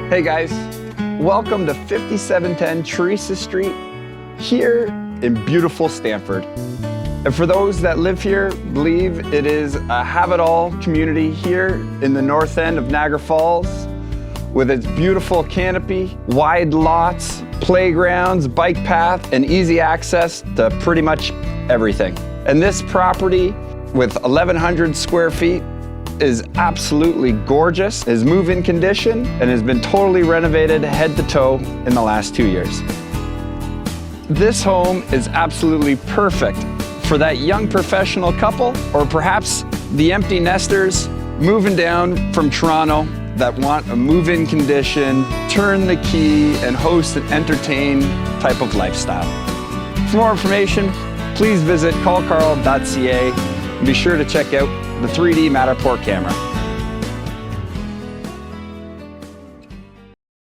Hey guys, welcome to 5710 Theresa Street here in beautiful Stamford. And for those that live here, believe it is a have-it-all community here in the north end of Niagara Falls with its beautiful canopy, wide lots, playgrounds, bike path, and easy access to pretty much everything. And this property with 1,100 square feet is absolutely gorgeous, is move-in condition, and has been totally renovated head to toe in the last 2 years. This home is absolutely perfect for that young professional couple, or perhaps the empty nesters moving down from Toronto that want a move-in condition, turn the key, and host and entertain type of lifestyle. For more information, please visit callcarl.ca and be sure to check out the 3D Matterport camera.